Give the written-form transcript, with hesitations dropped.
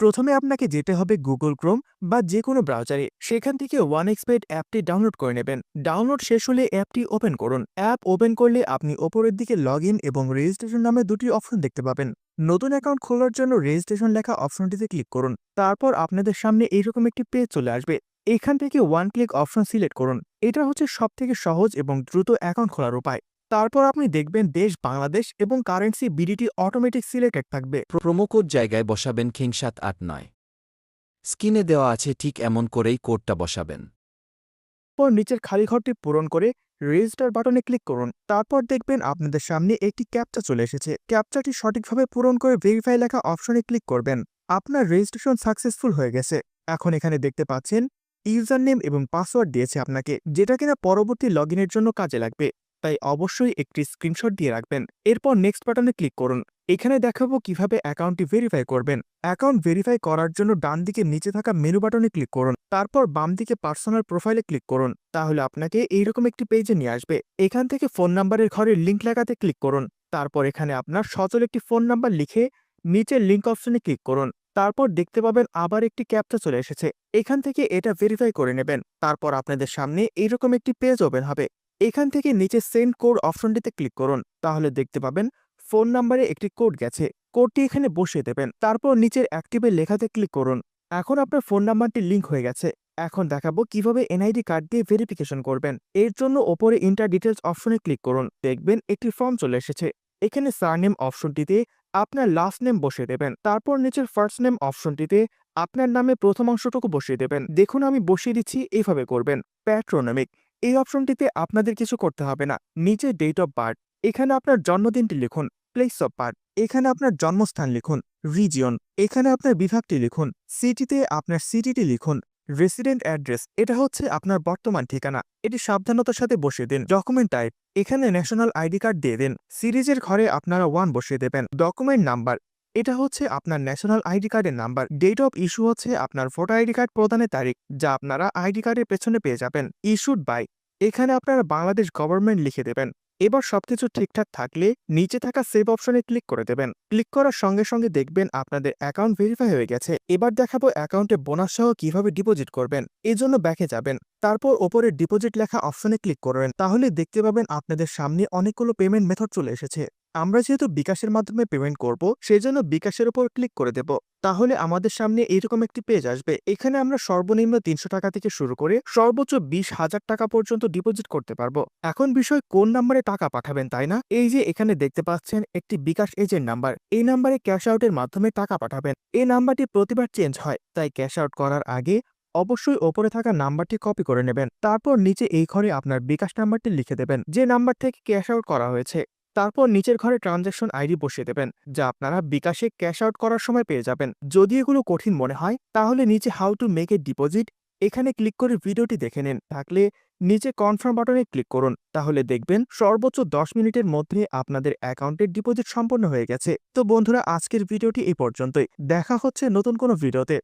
প্রথমে আপনাকে যেতে হবে গুগল ক্রোম বা যে কোনো ব্রাউজারে। সেখান থেকে OneXBet অ্যাপটি ডাউনলোড করে নেবেন। ডাউনলোড শেষ হলে অ্যাপটি ওপেন করুন। অ্যাপ ওপেন করলে আপনি ওপরের দিকে লগইন এবং রেজিস্ট্রেশন নামে দুটি অপশন দেখতে পাবেন। নতুন অ্যাকাউন্ট খোলার জন্য রেজিস্ট্রেশন লেখা অপশনটিতে ক্লিক করুন। তারপর আপনাদের সামনে এইরকম একটি পেজ চলে আসবে। এখান থেকে ওয়ান ক্লিক অপশন সিলেক্ট করুন। এটা হচ্ছে সবথেকে সহজ এবং দ্রুত অ্যাকাউন্ট খোলার উপায়। তারপর আপনি দেখবেন দেশ বাংলাদেশ এবং কারেন্সি বিডিটি অটোমেটিক সিলেক্টেড থাকবে। প্রোমো কোড জায়গায় বসাবেন king789। স্ক্রিনে দেওয়া আছে ঠিক এমন করেই কোডটা বসাবেন। পর নিচের খালি ঘরটি পূরণ করে রেজিস্টার বাটনে ক্লিক করুন। তারপর দেখবেন আপনাদের সামনে একটি ক্যাপচা চলে এসেছে। ক্যাপচাটি সঠিকভাবে পূরণ করে ভেরিফাই লেখা অপশনে ক্লিক করবেন। আপনার রেজিস্ট্রেশন সাকসেসফুল হয়ে গেছে। এখন এখানে দেখতে পাচ্ছেন ইউজার নেম এবং পাসওয়ার্ড দিয়েছে আপনাকে, যেটা কিনা পরবর্তী লগইনের জন্য কাজে লাগবে। তাই অবশ্যই একটি স্ক্রিনশট দিয়ে রাখবেন। এরপর নেক্সট বাটনে ক্লিক করুন। এখানে দেখাবো কিভাবে অ্যাকাউন্টটি ভেরিফাই করবেন। অ্যাকাউন্ট ভেরিফাই করার জন্য ডান দিকে নিচে থাকা মেনু বাটনে ক্লিক করুন। তারপর বাম দিকে পার্সোনাল প্রোফাইলে ক্লিক করুন। তাহলে আপনাকে এইরকম একটি পেজে নিয়ে আসবে। এখান থেকে ফোন নাম্বারের ঘরে লিঙ্ক লেখাতে ক্লিক করুন। তারপর এখানে আপনার সচল একটি ফোন নাম্বার লিখে নিচের লিঙ্ক অপশনে ক্লিক করুন। তারপর দেখতে পাবেন আবার একটি ক্যাপচা চলে এসেছে। এখান থেকে এটা ভেরিফাই করে নেবেন। তারপর আপনাদের সামনে এইরকম একটি পেজ ওপেন হবে। এখান থেকে নিচে সেন্ড কোড অপশনটিতে ক্লিক করুন। তাহলে দেখতে পাবেন ফোন নাম্বারে একটি কোড গেছে। কোডটি এখানে বসিয়ে দেবেন। তারপর নিচের অ্যাক্টিভে লেখাতে ক্লিক করুন। এখন আপনার ফোন নাম্বারটি লিঙ্ক হয়ে গেছে। এখন দেখাবো কিভাবে এনআইডি কার্ড দিয়ে ভেরিফিকেশন করবেন। এর জন্য ওপরে ইন্টার ডিটেলস অপশনে ক্লিক করুন। দেখবেন একটি ফর্ম চলে এসেছে। এখানে সারনেম অপশনটিতে আপনার লাস্ট নেম বসিয়ে দেবেন। তারপর নিচের ফার্স্ট নেম অপশনটিতে আপনার নামে প্রথম অংশটুকু বসিয়ে দেবেন। দেখুন আমি বসিয়ে দিচ্ছি, এইভাবে করবেন। প্যাট্রোনমিক এই অপশনটিতে আপনাদের কিছু করতে হবে না। নিচে ডেট অফ বার্থ, এখানে আপনার জন্মদিনটি লিখুন। প্লেস অফ বার্থ, এখানে আপনার জন্মস্থান লিখুন। রিজিয়ন, এখানে আপনার বিভাগটি লিখুন। সিটিতে আপনার সিটিটি লিখুন। রেসিডেন্ট অ্যাড্রেস, এটা হচ্ছে আপনার বর্তমান ঠিকানা। এটি সাবধানতার সাথে বসিয়ে দিন। ডকুমেন্ট টাইপ, এখানে ন্যাশনাল আইডি কার্ড দিয়ে দিন। সিরিজের ঘরে আপনারা 1 বসিয়ে দেবেন। ডকুমেন্ট নাম্বার, এটা হচ্ছে আপনার ন্যাশনাল আইডি কার্ডের নাম্বার। ডেট অফ ইস্যু হচ্ছে আপনার ভোটার আইডি কার্ড প্রদানের তারিখ, যা আপনারা আইডি কার্ডের পেছনে পেয়ে যাবেন। ইস্যুড বাই, এখানে আপনারা বাংলাদেশ গভর্নমেন্ট লিখে দেবেন। এবার সবকিছু ঠিকঠাক থাকলে নিচে থাকা সেভ অপশনে ক্লিক করে দেবেন। ক্লিক করার সঙ্গে সঙ্গে দেখবেন আপনাদের অ্যাকাউন্ট ভেরিফাই হয়ে গেছে। এবার দেখাবো অ্যাকাউন্টে বোনাস সহ কিভাবে ডিপোজিট করবেন। এর জন্য ব্যাকে যাবেন। তারপর ওপরে ডিপোজিট লেখা অপশনে ক্লিক করবেন। তাহলে দেখতে পাবেন আপনাদের সামনে অনেকগুলো পেমেন্ট মেথড চলে এসেছে। আমরা যেহেতু বিকাশের মাধ্যমে পেমেন্ট করব, সেজন্য বিকাশের উপর ক্লিক করে দেব। তাহলে আমাদের সামনে এইরকম একটি পেজ আসবে। এখানে আমরা সর্বনিম্ন 300 টাকা থেকে শুরু করে সর্বোচ্চ 20,000 টাকা পর্যন্ত ডিপোজিট করতে পারবো। এখন বিষয় কোন নাম্বারে টাকা পাঠাবেন, তাই না? এই যে এখানে দেখতে পাচ্ছেন একটি বিকাশ এজেন্ট নাম্বার। এই নাম্বারে ক্যাশ আউটের মাধ্যমে টাকা পাঠাবেন। এই নাম্বারটি প্রতিবার চেঞ্জ হয়, তাই ক্যাশ আউট করার আগে অবশ্যই ওপরে থাকা নাম্বারটি কপি করে নেবেন। তারপর নিচে এই ঘরে আপনার বিকাশ নাম্বারটি লিখে দেবেন, যে নাম্বার থেকে ক্যাশ আউট করা হয়েছে। তারপর নিচের ঘরে ট্রানজ্যাকশন আইডি বসিয়ে দেবেন, যা আপনারা বিকাশে ক্যাশ আউট করার সময় পেয়ে যাবেন। যদি এগুলো কঠিন মনে হয় তাহলে নিচে how to make a deposit এখানে ক্লিক করে ভিডিওটি দেখে নিন। থাকলে নিচে কনফার্ম বাটনে ক্লিক করুন। তাহলে দেখবেন সর্বোচ্চ 10 মিনিটের মধ্যে আপনাদের অ্যাকাউন্টের ডিপোজিট সম্পন্ন হয়ে গেছে। তো বন্ধুরা, আজকের ভিডিওটি এই পর্যন্তই। দেখা হচ্ছে নতুন কোনো ভিডিওতে।